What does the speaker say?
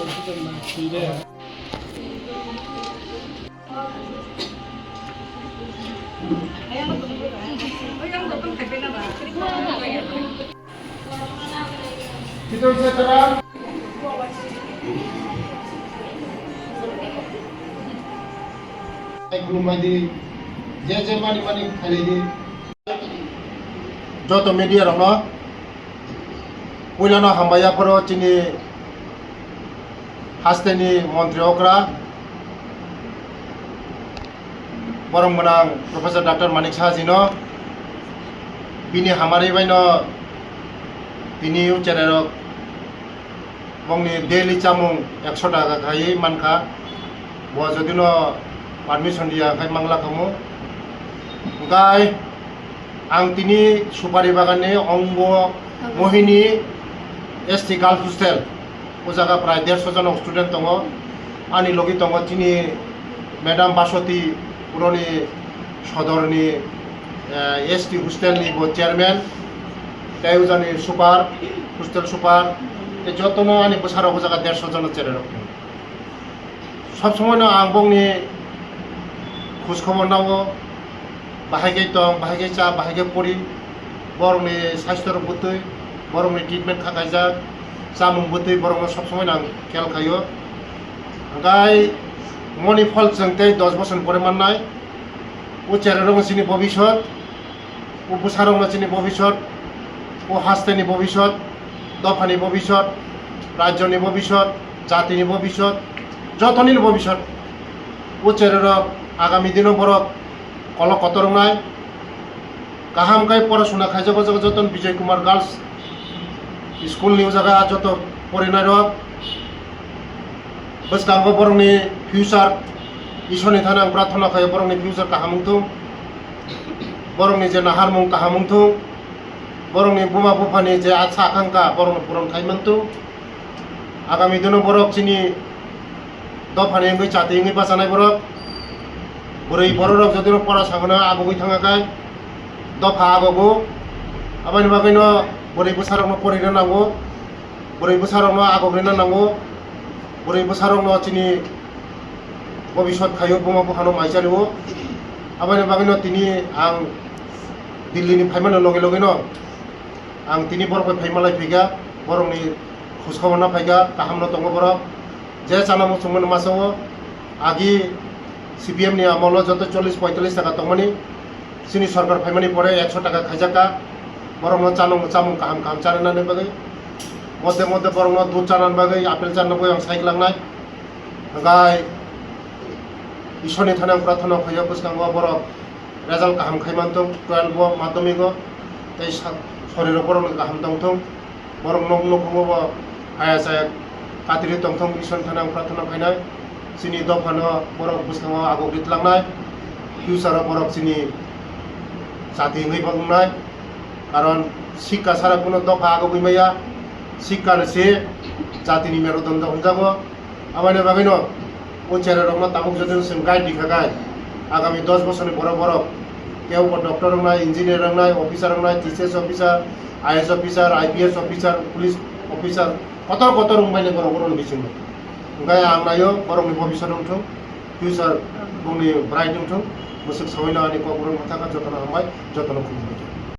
Kita bisa terang. Di je mani kali di joto media rong no puilano hambaya poro chini hasteni montri okra borong menang Profesor Dr. Manik Sahajino bini hamari baino bini ucererok bongni daily chamung 100 টাকা khai manka bo jodino permission দিয়া খাই মাংলা খামো গাই আং তিনি সুপারি বাগানে অঙ্গ মোহিনী ST girls hostel ও জায়গা প্রায় 150 জন স্টুডেন্ট দङ আনি লগি দङ তিনি ম্যাডাম বাসতি পুরনি সদরনি এসটি হোস্টেলনি বো চেয়ারম্যান তাই জানি সুপার হোস্টেল সুপার এই যতন আনি বসার ও জায়গা 150 জন চেরে রাখেন সব সময় আং বংনি খোঁজ খবর নাও বাহাইগে দं বাহাইগে চা বাহাইগে পরি বরংনি স্বাস্থ্যর বুতৈ বরংনি ট্রিটমেন্ট খাকাইজাক জাमुं বুতৈ বরং সব সময় আं খেয়াল খাইও গাই মনি ফল जोंते 10 বছর পরে মাননাই ও চেরং চিনি ভবিষ্যৎ ও বুসারং চিনি ভবিষ্যৎ ও হাস্তেনি ভবিষ্যৎ দফানি ভবিষ্যৎ রাজ্যনি ভবিষ্যৎ জাতিনি ভবিষ্যৎ যতনি ভবিষ্যৎ ও চেরং আগামী দিনও বড় কল কতরংনাই গাহামকাই পড়াশোনা খাইজাগো যতন বিজয় কুমার গার্লস স্কুল নিউ জায়গা যত পরিনায় রক বসকাঙ্গ বরংনি ফিউচার ইসনি থানা প্রার্থনা খাই বরংনি ফিউচার কাহামুংথুম বরংনি যে নাহারমুং কাহামুংথুম বরংনি বুমা বুফানি যে আশা আকাঙ্ক্ষা বরং পূরণ খাইমানথুম আগামী দিনও বরক চিনি দফানি ইংগৈ চাতি ইংগৈ বাঁচানায় বরক बुरै बररक जदि फरायसाफोरा आगुबै थाङाखै दफा आगगो आबायनि बागैनो बुरै बोसारावनो फरायनो नांगौ बुरै बोसारावनो आगग्रैनो नांगौ बुरै बोसारावनो चिनि भबिष्यत खायो बुमा बुखानो माइजारिवो आबायनि बागैनो तिनि आं दिल्लीनि फाइमानो लगे लगेनो आं तिनि बरफै फाइमालाय फैगा बरंनि खुसखबरना फैगा गाहामनो दङ बरफ जे जानामु सुमन मासावो आगि CPM ni amolo joto 40-45 টাকা তংমানি সিনি সরকার ফাইমানি পরে 100 টাকা খাইজাকা বরং চামুং কাহাম কাহাম চারানাनै বাগै মধ্যে মধ্যে বরং দুধ চারান বাগै আপেল চারানबो आं साइक्लांनाय गाय इसोरनि थानाय प्रार्थना खायो बसकांगो बरक रेजाल्ट काहाम खाइमानथों 12 माध्यमिको तै शरीर बरं काहाम दंथों बरं नखुमो आया जाय कातिरि दंथों इसोरनि थानाय प्रार्थना खाइनाय চিনি দফানো বরফ বুসকাङाव आगग्रितलांनाय ফিউচাराव बरफ চিনি জাতি হই बांनाय कारण शिक्षा सारा কোনো দফা आगबैमाया শিক্ষারসে জাতিनि মেরুদণ্ড হইজাगो आबायनि बागैनो ও চেরারंना तामुक जदि जों गाइड दिखागाय आगामी 10 বছরनि बरफ केव डॉक्टर रंनाय इंजिनियर रंनाय ऑफिसर रंनाय teachers officer IAS officer IPS officer police officer कत रंबायनि बरफ बिसिङो गाय आं नायो बरंनि भबिष्यत दंथों फिउचार बुंनि ब्राइट दंथों मुसुक सावैनो आंनि क'क्राझार थाखा जतन हामबाय जतन खुलुमबाय।